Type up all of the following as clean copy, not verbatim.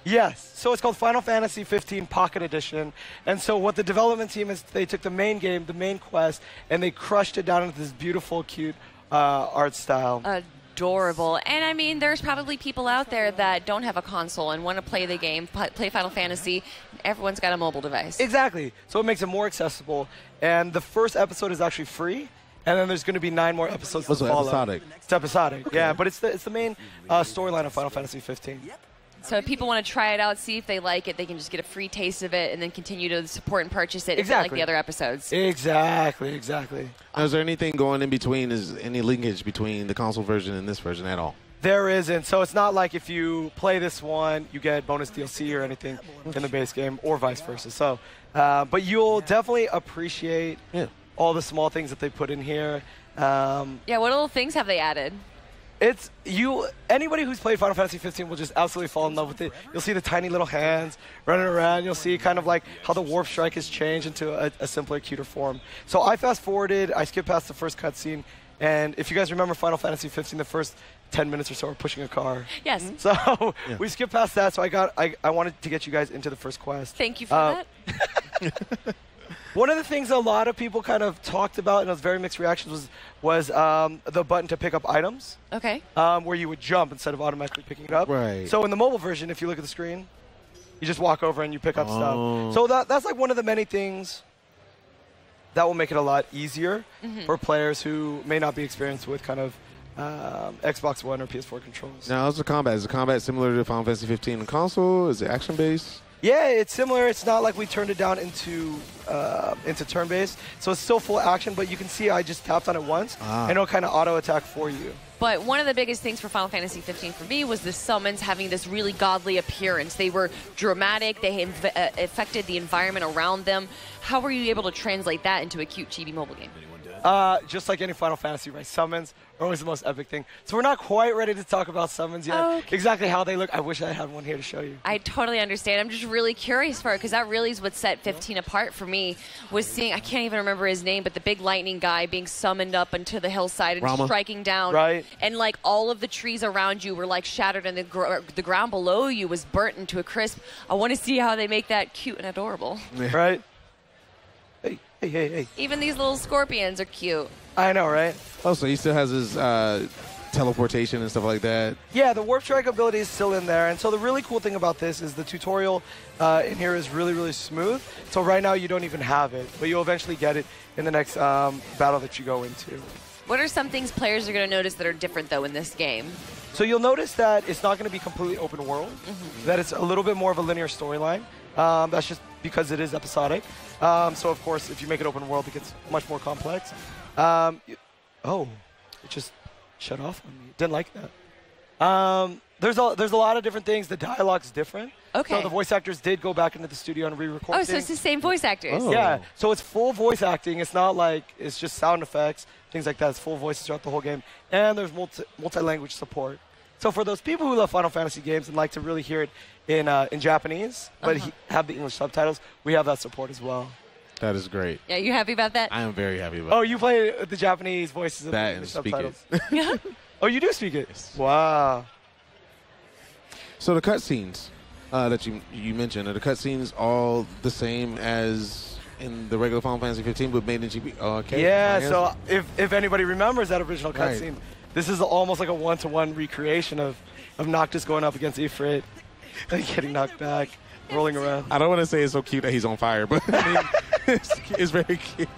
Yes. So it's called Final Fantasy 15 Pocket Edition. And so what the development team is, they took the main game, the main quest, and they crushed it down into this beautiful, cute art style. Adorable. And I mean, there's probably people out there that don't have a console and want to play the game, play Final Fantasy. Everyone's got a mobile device. Exactly. So it makes it more accessible. And the first episode is actually free. And then there's going to be 9 more episodes to follow. Episodic? It's episodic, okay. Yeah. But it's the main storyline of Final Fantasy 15. So if people want to try it out, see if they like it, they can just get a free taste of it and then continue to support and purchase it if they like the other episodes. Exactly. Now, is there anything going in between? Is any linkage between the console version and this version at all? There isn't. So it's not like if you play this one, you get bonus DLC or anything in the base game, or vice versa. So, but you'll definitely appreciate all the small things that they put in here. Yeah, what little things have they added? It's anybody who's played Final Fantasy 15 will just absolutely fall in love with it. You'll see the tiny little hands running around. You'll see kind of like how the Warp Strike has changed into a simpler, cuter form. So I fast forwarded. I skipped past the first cutscene. And if you guys remember Final Fantasy 15, the first 10 minutes or so are pushing a car. Yes. So we skipped past that. So I wanted to get you guys into the first quest. Thank you for that. One of the things a lot of people kind of talked about, and it was very mixed reactions, was the button to pick up items. Okay. Where you would jump instead of automatically picking it up. Right. So in the mobile version, if you look at the screen, you just walk over and you pick up stuff. So that's like one of the many things that will make it a lot easier for players who may not be experienced with kind of Xbox One or PS4 controls. Now, how's the combat? Is the combat similar to Final Fantasy 15 on console? Is it action-based? Yeah, it's similar. It's not like we turned it down into turn-based. So it's still full action, but you can see I just tapped on it once, and it'll kind of auto-attack for you. But one of the biggest things for Final Fantasy 15 for me was the summons having this really godly appearance. They were dramatic. They affected the environment around them. How were you able to translate that into a cute, chibi mobile game? Just like any Final Fantasy, right? Summons are always the most epic thing. So we're not quite ready to talk about summons yet. Okay. Exactly how they look. I wish I had one here to show you. I totally understand. I'm just really curious for it because that really is what set 15 apart for me, was seeing, I can't even remember his name, but the big lightning guy being summoned up into the hillside and Rama. striking down. Right. And like all of the trees around you were like shattered and the ground below you was burnt into a crisp. I want to see how they make that cute and adorable. Right? Hey. Even these little scorpions are cute. I know, right? Oh, so he still has his teleportation and stuff like that? Yeah, the Warp Strike ability is still in there. And so the really cool thing about this is the tutorial in here is really, really smooth. So right now you don't even have it, but you'll eventually get it in the next battle that you go into. What are some things players are going to notice that are different, though, in this game? So you'll notice that it's not going to be completely open world, that it's a little bit more of a linear storyline. That's just because it is episodic. So, of course, if you make it open world, it gets much more complex. It just shut off on me. Didn't like that. There's a lot of different things. The dialogue's different. Okay. So the voice actors did go back into the studio and re-record Oh, so it's the same voice actors. Oh. Yeah, so it's full voice acting. It's not like it's just sound effects, things like that. It's full voices throughout the whole game. And there's multi-language support. So for those people who love Final Fantasy games and like to really hear it in Japanese, but have the English subtitles, we have that support as well. That is great. Yeah, you happy about that? I am very happy about Oh, you play the Japanese voices of that the and speak subtitles. it. Oh, you do speak it? Yes. Wow. So the cutscenes that you mentioned, are the cutscenes all the same as in the regular Final Fantasy 15 but made in GB? Oh, okay. Yeah, so if anybody remembers that original Right. cutscene, this is almost like a one-to-one recreation of Noctis going up against Ifrit and getting knocked back, rolling around. I don't want to say it's so cute that he's on fire, but I mean, it's very cute.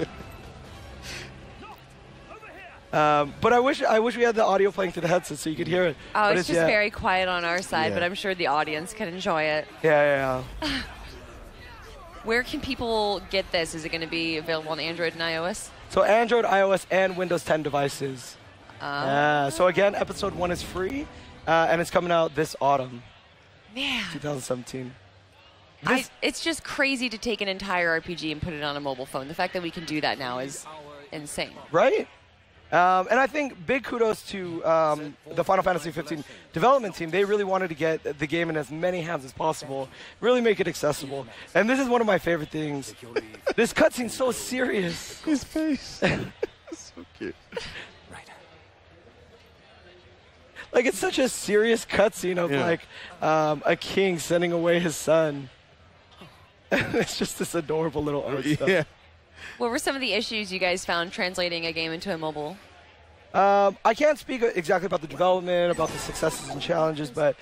But I wish we had the audio playing through the headset so you could hear it. Oh, But it's just very quiet on our side, Yeah. but I'm sure the audience can enjoy it. Yeah. Where can people get this? Is it going to be available on Android and iOS? So Android, iOS, and Windows 10 devices. So again, episode 1 is free, and it's coming out this autumn, Man, 2017. it's just crazy to take an entire RPG and put it on a mobile phone. The fact that we can do that now is insane. Right? And I think big kudos to the Final Fantasy 15 development team. They really wanted to get the game in as many hands as possible, really make it accessible. And this is one of my favorite things. This cutscene's so serious. His face. So cute. Like, it's such a serious cutscene of like a king sending away his son. It's just this adorable little art stuff. Yeah. What were some of the issues you guys found translating a game into a mobile? I can't speak exactly about the development, about the successes and challenges, but